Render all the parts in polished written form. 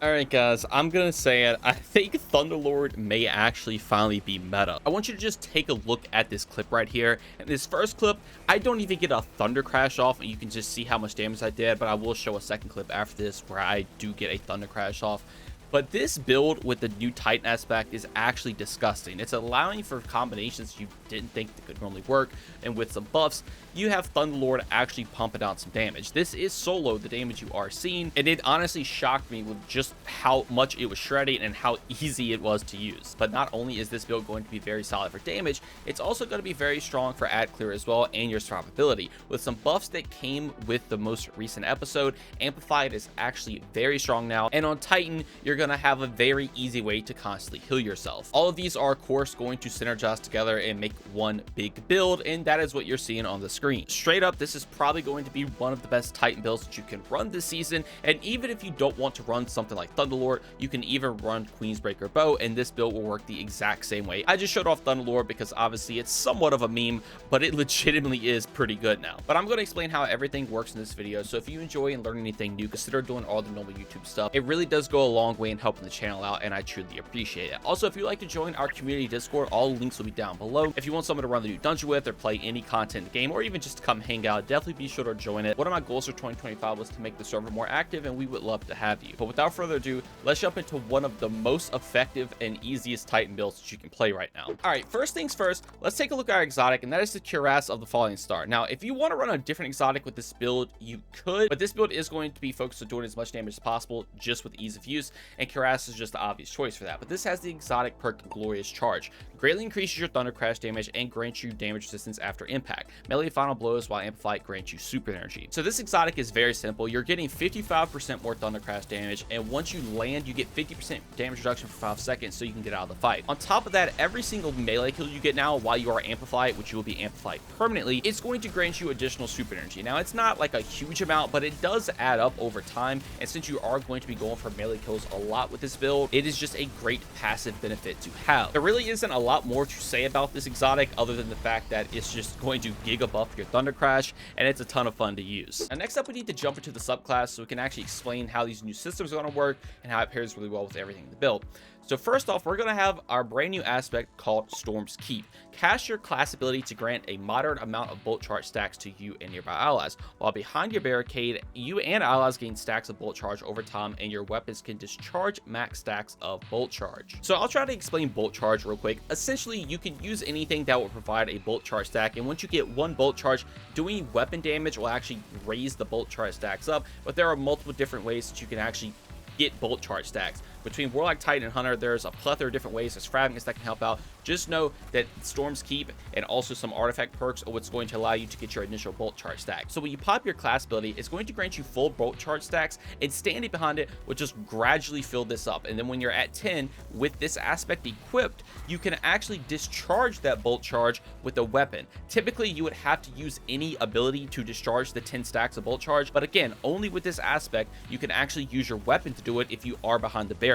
Alright guys, I'm gonna say it. I think Thunderlord may actually finally be meta. I want you to just take a look at this clip right here. In this first clip, I don't even get a Thunder Crash off, and you can just see how much damage I did, but I will show a second clip after this where I do get a Thunder Crash off. But this build with the new Titan aspect is actually disgusting. It's allowing for combinations you didn't think that could normally work, and with some buffs, you have Thunderlord actually pumping out some damage. This is solo the damage you are seeing, and it honestly shocked me with just how much it was shredding and how easy it was to use. But not only is this build going to be very solid for damage, it's also going to be very strong for ad clear as well and your survivability. With some buffs that came with the most recent episode, Amplified is actually very strong now, and on Titan, you're going to have a very easy way to constantly heal yourself. All of these are of course going to synergize together and make one big build, and that is what you're seeing on the screen. Straight up, this is probably going to be one of the best Titan builds that you can run this season, and even if you don't want to run something like Thunderlord, you can even run Queensbreaker Bow, and this build will work the exact same way. I just showed off Thunderlord because obviously it's somewhat of a meme, but it legitimately is pretty good now. But I'm going to explain how everything works in this video, so if you enjoy and learn anything new, consider doing all the normal YouTube stuff. It really does go a long way in helping the channel out, and I truly appreciate it. Also, if you'd like to join our community Discord, all links will be down below. If you want someone to run the new dungeon with or play any content in the game, or even just to come hang out, definitely be sure to join it. One of my goals for 2025 was to make the server more active, and we would love to have you. But without further ado, let's jump into one of the most effective and easiest Titan builds that you can play right now. All right, first things first, let's take a look at our exotic, and that is the Cuirass of the Falling Star. Now, if you want to run a different exotic with this build, you could, but this build is going to be focused on doing as much damage as possible just with ease of use, and Cuirass is just the obvious choice for that. But this has the exotic perk Glorious Charge. Greatly increases your Thunder Crash damage and grants you damage resistance after impact. Melee final blows while amplified grants you super energy. So this exotic is very simple. You're getting 55% more Thunder Crash damage, and once you land, you get 50% damage reduction for 5 seconds so you can get out of the fight. On top of that, every single melee kill you get now while you are amplified, which you will be amplified permanently, it's going to grant you additional super energy. Now, it's not like a huge amount, but it does add up over time, and since you are going to be going for melee kills a lot with this build, it is just a great passive benefit to have. There really isn't a lot more to say about this exotic other than the fact that it's just going to giga buff your Thunder Crash, and it's a ton of fun to use. Now, next up, we need to jump into the subclass so we can actually explain how these new systems are going to work and how it pairs really well with everything in the build. So first off, we're going to have our brand new aspect called Storm's Keep. Cast your class ability to grant a moderate amount of bolt charge stacks to you and nearby allies. While behind your barricade, you and allies gain stacks of bolt charge over time, and your weapons can discharge max stacks of bolt charge. So I'll try to explain bolt charge real quick. Essentially, you can use anything that will provide a bolt charge stack, and once you get one bolt charge, doing weapon damage will actually raise the bolt charge stacks up, but there are multiple different ways that you can actually get bolt charge stacks. Between Warlock, Titan, and Hunter, there's a plethora of different ways. There's fragments that can help out. Just know that Storm's Keep and also some artifact perks are what's going to allow you to get your initial bolt charge stack. So when you pop your class ability, it's going to grant you full bolt charge stacks, and standing behind it will just gradually fill this up. And then when you're at 10 with this aspect equipped, you can actually discharge that bolt charge with a weapon. Typically, you would have to use any ability to discharge the 10 stacks of bolt charge, but again, only with this aspect, you can actually use your weapon to do it if you are behind the barricade.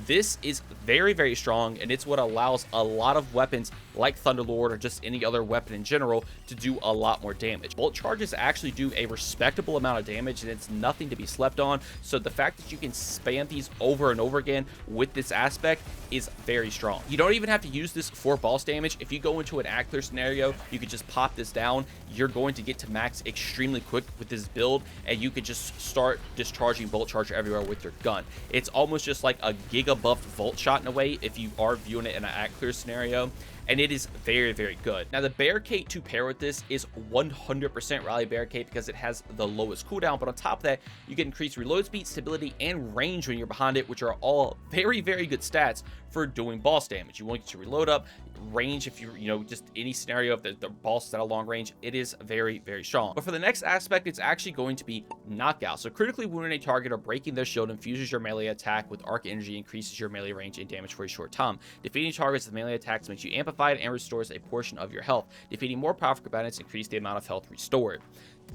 This is very, very strong, and it's what allows a lot of weapons like Thunderlord or just any other weapon in general to do a lot more damage. Bolt charges actually do a respectable amount of damage, and it's nothing to be slept on. So the fact that you can spam these over and over again with this aspect is very strong. You don't even have to use this for boss damage. If you go into an ad clear scenario, you could just pop this down. You're going to get to max extremely quick with this build, and you could just start discharging bolt charge everywhere with your gun. It's almost just like a giga buffed volt shot in a way if you are viewing it in an ad clear scenario, and it is very, very good. Now, the barricade to pair with this is 100% rally barricade because it has the lowest cooldown, but on top of that, you get increased reload speed, stability, and range when you're behind it, which are all very, very good stats for doing boss damage. You want to reload up, range if you're, just any scenario if the boss is at a long range, it is very, very strong. But for the next aspect, it's actually going to be knockout. So critically wounding a target or breaking their shield infuses your melee attack with arc energy, increases your melee range and damage for a short time. Defeating targets with melee attacks makes you amplified and restores a portion of your health. Defeating more powerful combatants increase the amount of health restored.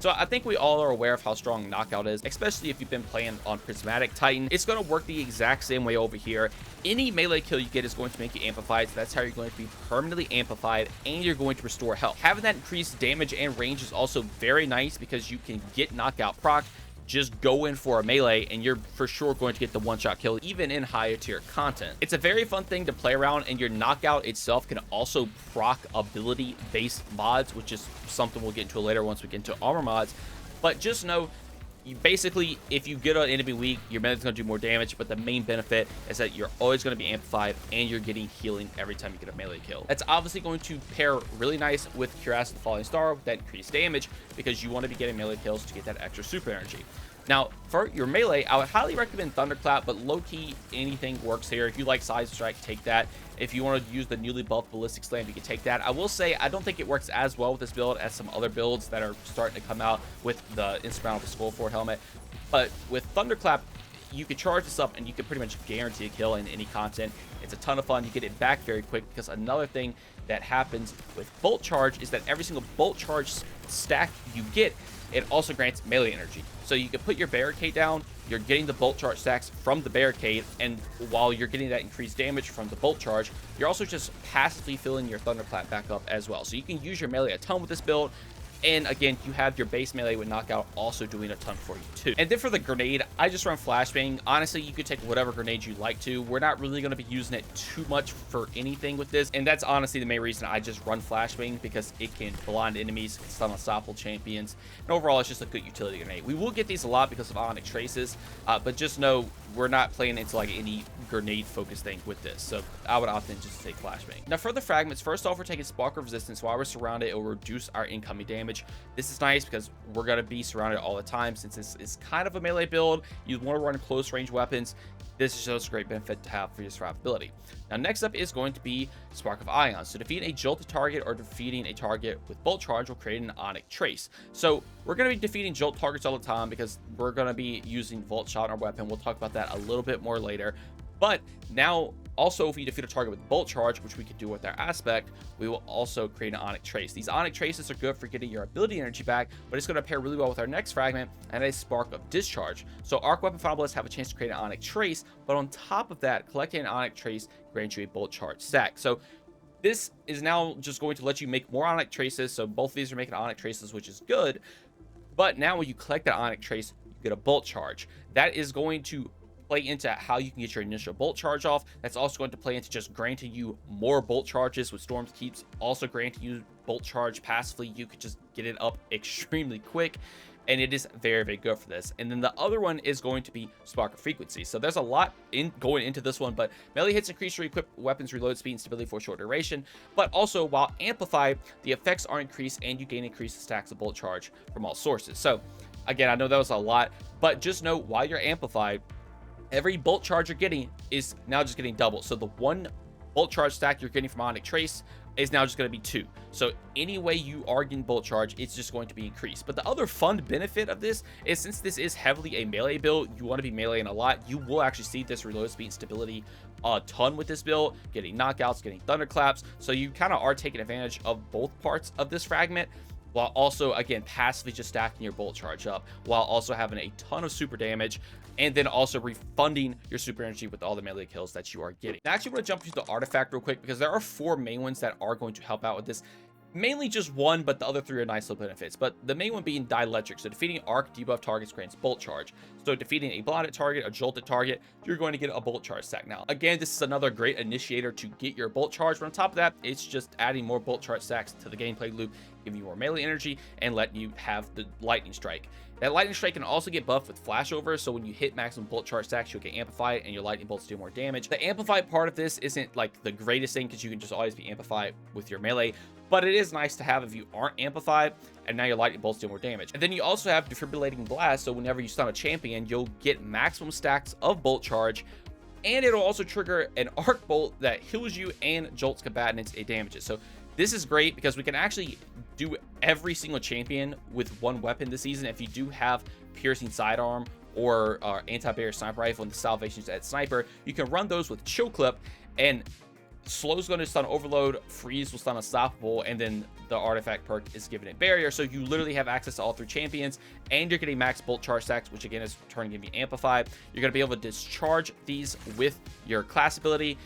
So I think we all are aware of how strong Knockout is, especially if you've been playing on Prismatic Titan. It's going to work the exact same way over here. Any melee kill you get is going to make you amplified, so that's how you're going to be permanently amplified, and you're going to restore health. Having that increased damage and range is also very nice because you can get Knockout proc, just go in for a melee and you're for sure going to get the one-shot kill even in higher tier content. It's a very fun thing to play around, and your knockout itself can also proc ability based mods, which is something we'll get into later once we get into armor mods. But just know, basically, if you get an enemy weak, your melee is going to do more damage, but the main benefit is that you're always going to be amplified and you're getting healing every time you get a melee kill. That's obviously going to pair really nice with Cuirass of the Falling Star with that increased damage, because you want to be getting melee kills to get that extra super energy. Now, for your melee, I would highly recommend Thunderclap, but low-key, anything works here. If you like Side Strike, take that. If you want to use the newly buffed Ballistic Slam, you can take that. I will say, I don't think it works as well with this build as some other builds that are starting to come out with the insurmountable Skull Fort helmet. But with Thunderclap, you can charge this up and you can pretty much guarantee a kill in any content. It's a ton of fun. You get it back very quick, because another thing that happens with Bolt Charge is that every single Bolt Charge stack you get, it also grants melee energy. So you can put your barricade down, you're getting the bolt charge stacks from the barricade, and while you're getting that increased damage from the bolt charge, you're also just passively filling your Thunderclap back up as well. So you can use your melee a ton with this build. And again, you have your base melee with knockout also doing a ton for you too. And then for the grenade, I just run flashbang. Honestly, you could take whatever grenade you like to. We're not really going to be using it too much for anything with this, and that's honestly the main reason I just run flashbang, because it can blind enemies, can stun unstoppable champions, and overall it's just a good utility grenade. We will get these a lot because of Onyx Traces, but just know we're not playing into like any grenade focused thing with this, so I would opt in just to take flashbang. Now for the fragments, first off, we're taking Spark of Resistance. While we're surrounded, it will reduce our incoming damage. This is nice because we're going to be surrounded all the time. Since this is kind of a melee build, you want to run close range weapons. This is just a great benefit to have for your survivability. Now next up is going to be Spark of Ion. So defeating a jolted target or defeating a target with Bolt Charge will create an Onyx Trace. So we're going to be defeating jolt targets all the time because we're going to be using Volt Shot in our weapon. We'll talk about that a little bit more later. But now, also, if we defeat a target with Bolt Charge, which we could do with our Aspect, we will also create an Onyx Trace. These Onyx Traces are good for getting your ability energy back, but it's going to pair really well with our next fragment and a Spark of Discharge. So Arc Weapon Finalists have a chance to create an Onyx Trace, but on top of that, collecting an Onyx Trace grants you a Bolt Charge stack. So this is now just going to let you make more Onyx Traces. So both of these are making Onyx Traces, which is good. But now when you collect that Onyx Trace, you get a Bolt Charge. That is going to play into how you can get your initial bolt charge off. That's also going to play into just granting you more bolt charges with Storm's Keeps, also granting you bolt charge passively. You could just get it up extremely quick, and it is very, very good for this. And then the other one is going to be Spark of Frequency. So there's a lot going into this one, but melee hits increase your equipped weapons reload speed and stability for a short duration. But also, while amplified, the effects are increased and you gain increased stacks of bolt charge from all sources. So again, I know that was a lot, but just know while you're amplified, every bolt charge you're getting is now just getting double. So the one bolt charge stack you're getting from Onyx Trace is now just going to be 2. So any way you are getting bolt charge, it's just going to be increased. But the other fun benefit of this is, since this is heavily a melee build, you want to be meleeing a lot, you will actually see this reload speed and stability a ton with this build, getting knockouts, getting thunderclaps. So you kind of are taking advantage of both parts of this fragment, while also, again, passively just stacking your bolt charge up, while also having a ton of super damage, and then also refunding your super energy with all the melee kills that you are getting. Now, I actually want to jump into the artifact real quick, because there are 4 main ones that are going to help out with this. Mainly just one, but the other 3 are nice little benefits. But the main one being Dielectric. So defeating arc debuff targets grants bolt charge. So defeating a blinded target, a jolted target, you're going to get a bolt charge stack now. Again, this is another great initiator to get your bolt charge, but on top of that, it's just adding more bolt charge stacks to the gameplay loop, giving you more melee energy and letting you have the lightning strike. That lightning strike can also get buffed with flashover, so when you hit maximum bolt charge stacks, you'll get amplified and your lightning bolts do more damage. The amplified part of this isn't like the greatest thing, because you can just always be amplified with your melee, but it is nice to have if you aren't amplified, and now your lightning bolts do more damage. And then you also have Defibrillating Blast, so whenever you stun a champion, you'll get maximum stacks of bolt charge, and it'll also trigger an arc bolt that heals you and jolts combatants a damages. So this is great because we can actually do every single champion with one weapon this season. If you do have piercing sidearm or anti-barrier sniper rifle and the Salvation's Edge sniper, you can run those with chill clip, and slow's going to stun overload, freeze will stun unstoppable, and then the artifact perk is given a barrier. So you literally have access to all 3 champions, and you're getting max bolt charge stacks, which again is turning to be amplified. You're going to be able to discharge these with your class ability,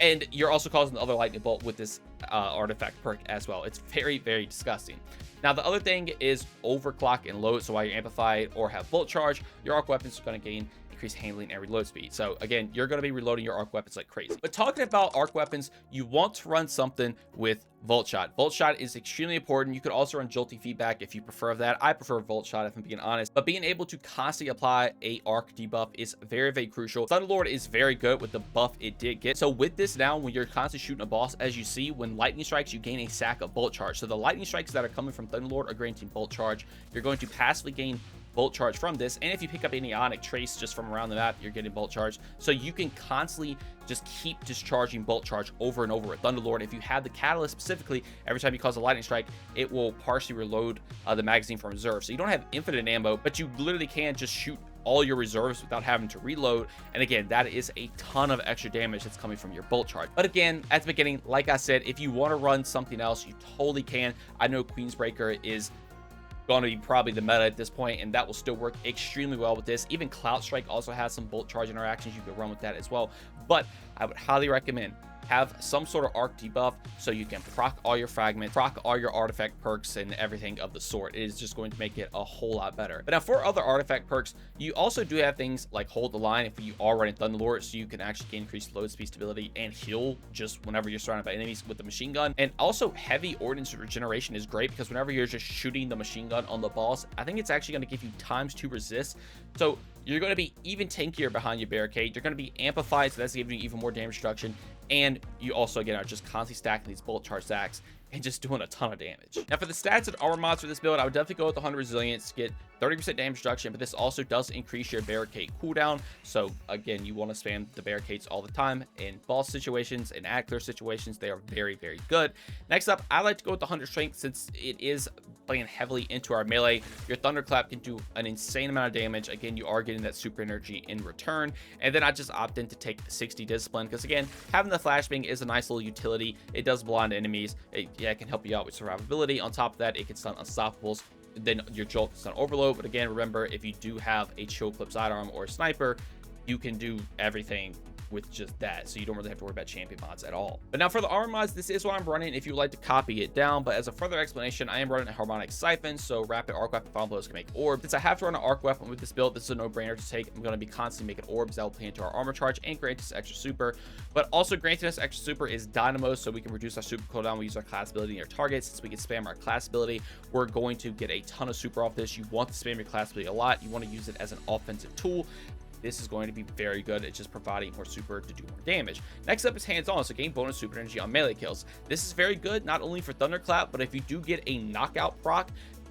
and you're also causing the other lightning bolt with this artifact perk as well. It's very, very disgusting. Now, the other thing is overclock and load. So while you're amplified or have bolt charge, your arc weapons are going to gain increased handling and reload speed. So again, you're going to be reloading your arc weapons like crazy. But talking about arc weapons, you want to run something with Volt Shot. Volt Shot is extremely important. You could also run Jolty Feedback if you prefer that. I prefer Volt Shot if I'm being honest, but being able to constantly apply a arc debuff is very, very crucial. Thunderlord is very good with the buff it did get. So with this now, when you're constantly shooting a boss, as you see, when lightning strikes, you gain a sack of Bolt Charge. So the lightning strikes that are coming from Thunderlord are granting Bolt Charge. You're going to passively gain Bolt Charge from this, and if you pick up any Ionic Trace just from around the map, you're getting Bolt Charge. So you can constantly just keep discharging Bolt Charge over and over with Thunderlord. If you have the Catalyst specifically, every time you cause a lightning strike, it will partially reload the magazine from reserve. So you don't have infinite ammo, but you literally can just shoot all your reserves without having to reload. And again, that is a ton of extra damage that's coming from your Bolt Charge. But again, at the beginning, like I said, if you want to run something else, you totally can. I know Queensbreaker is going to be probably the meta at this point, and that will still work extremely well with this. Even Cloud Strike also has some Bolt Charge interactions. You can run with that as well, but I would highly recommend have some sort of arc debuff so you can proc all your fragments, proc all your artifact perks, and everything of the sort. It is just going to make it a whole lot better. But now for other artifact perks, you also do have things like Hold the Line if you are running Thunderlord, so you can actually gain increased load speed, stability, and heal just whenever you're surrounded by enemies with the machine gun. And also heavy ordnance regeneration is great because whenever you're just shooting the machine gun on the boss, I think it's actually going to give you ×2 resist. So you're going to be even tankier behind your barricade. You're going to be amplified, so that's giving you even more damage reduction. And you also, again, are just constantly stacking these Bolt Charge stacks and just doing a ton of damage. Now, for the stats and armor mods for this build, I would definitely go with 100 Resilience to get 30% damage reduction, but this also does increase your barricade cooldown. So again, you want to spam the barricades all the time in boss situations and ad clear situations. They are very, very good. Next up, I like to go with the 100 Strength since it is playing heavily into our melee. Your Thunderclap can do an insane amount of damage. Again, you are getting that super energy in return. And then I just opt in to take 60 Discipline because again, having the Flashbang is a nice little utility. It does blind enemies. It can help you out with survivability. On top of that, it can stun Unstoppables. Then your Jolt can stun Overload. But again, remember, if you do have a Chill Clip Sidearm or a Sniper, you can do everything with just that, so you don't really have to worry about champion mods at all. But now for the armor mods, this is what I'm running if you would like to copy it down, but as a further explanation, I am running a harmonic siphon, so rapid arc weapon final blows can make orbs. Since I have to run an arc weapon with this build, this is a no-brainer to take. I'm going to be constantly making orbs that will play into our armor charge and grant us extra super, but also granting us extra super is dynamo, so we can reduce our super cooldown. We use our class ability near targets. Since we can spam our class ability, we're going to get a ton of super off this. You want to spam your class ability a lot. You want to use it as an offensive tool. This is going to be very good. It's just providing more super to do more damage. Next up is hands-on, so gain bonus super energy on melee kills. This is very good, not only for Thunderclap, but if you do get a knockout proc,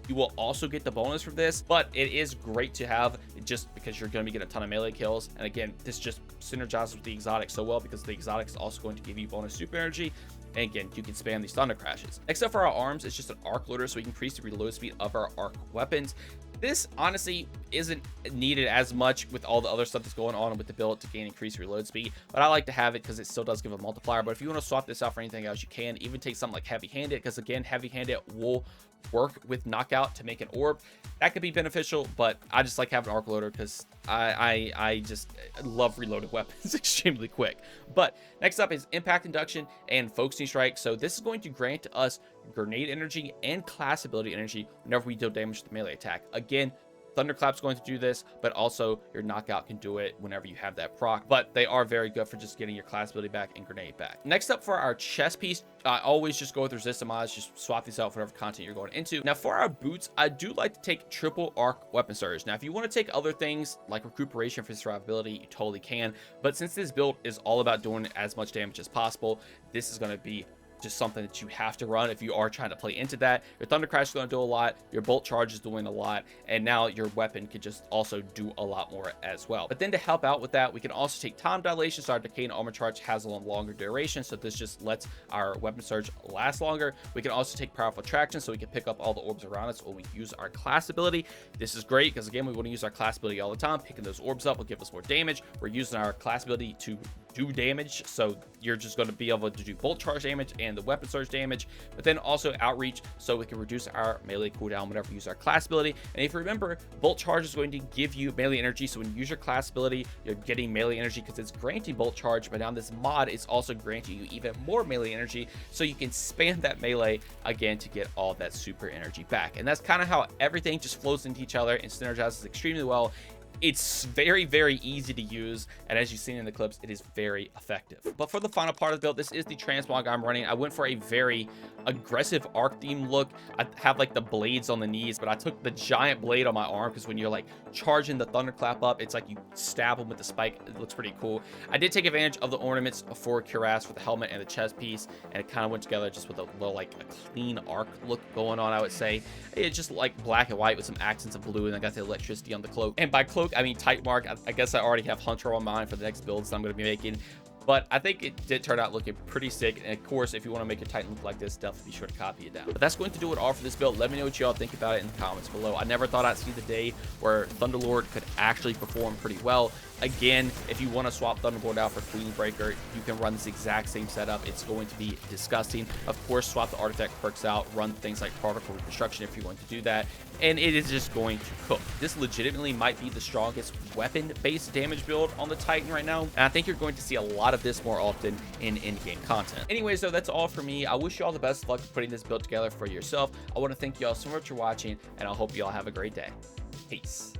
you will also get the bonus from this, but it is great to have just because you're going to be getting a ton of melee kills. And again, this just synergizes with the exotic so well because the exotic is also going to give you bonus super energy. And again, you can spam these thunder crashes. Next up for our arms, it's just an arc loader, so we can increase the reload speed of our arc weapons. This honestly isn't needed as much with all the other stuff that's going on with the build to gain increased reload speed, but I like to have it because it still does give a multiplier. But if you want to swap this out for anything else, you can even take something like heavy-handed, because again, heavy-handed will work with knockout to make an orb. That could be beneficial, but I just like having arc loader because I just love reloading weapons extremely quick. But next up is impact induction and focusing strike. So this is going to grant us grenade energy and class ability energy whenever we deal damage to the melee attack. Again, Thunderclap's going to do this, but also your knockout can do it whenever you have that proc. But they are very good for just getting your class ability back and grenade back. Next up for our chest piece, I always just go with resistant mods. Just swap these out for whatever content you're going into. Now for our boots, I do like to take triple arc weapon surge. Now if you want to take other things like recuperation for survivability, you totally can. But since this build is all about doing as much damage as possible, this is going to be just something that you have to run if you are trying to play into that. Your Thunder Crash is going to do a lot, your Bolt Charge is doing a lot, and now your weapon can just also do a lot more as well. But then to help out with that, we can also take Time Dilation, so our Decay and Armor Charge has a longer duration, so this just lets our Weapon Surge last longer. We can also take Powerful Attraction, so we can pick up all the orbs around us when we use our class ability. This is great because again, we want to use our class ability all the time. Picking those orbs up will give us more damage. We're using our class ability to do damage, so you're just going to be able to do bolt charge damage and the weapon surge damage, but then also outreach, so we can reduce our melee cooldown whenever we use our class ability. And if you remember, bolt charge is going to give you melee energy, so when you use your class ability, you're getting melee energy because it's granting bolt charge, but now this mod is also granting you even more melee energy, so you can spam that melee again to get all that super energy back. And that's kind of how everything just flows into each other and synergizes extremely well. It's very, very easy to use, and as you've seen in the clips, it is very effective. But for the final part of the build, this is the transmog I'm running. I went for a very aggressive arc theme look. I have like the blades on the knees, but I took the giant blade on my arm because when you're like charging the thunderclap up, it's like you stab them with the spike. It looks pretty cool. I did take advantage of the ornaments for cuirass with the helmet and the chest piece, and it kind of went together just with a little like a clean arc look going on, I would say. It's just like black and white with some accents of blue, and I got the electricity on the cloak. And by cloak, I mean type mark. I guess I already have Hunter on mine for the next builds that I'm going to be making, but I think it did turn out looking pretty sick. And of course, if you want to make your Titan look like this, definitely be sure to copy it down. But that's going to do it all for this build. Let me know what y'all think about it in the comments below. I never thought I'd see the day where Thunderlord could actually perform pretty well. Again, if you want to swap Thunderlord out for Queenbreaker, you can run this exact same setup. It's going to be disgusting. Of course, swap the artifact perks out, run things like particle reconstruction if you're going to do that, and it is just going to cook. This legitimately might be the strongest weapon-based damage build on the Titan right now, and I think you're going to see a lot of this more often in in-game content. Anyways, though, that's all for me. I wish you all the best of luck putting this build together for yourself. I want to thank you all so much for watching, and I hope you all have a great day. Peace.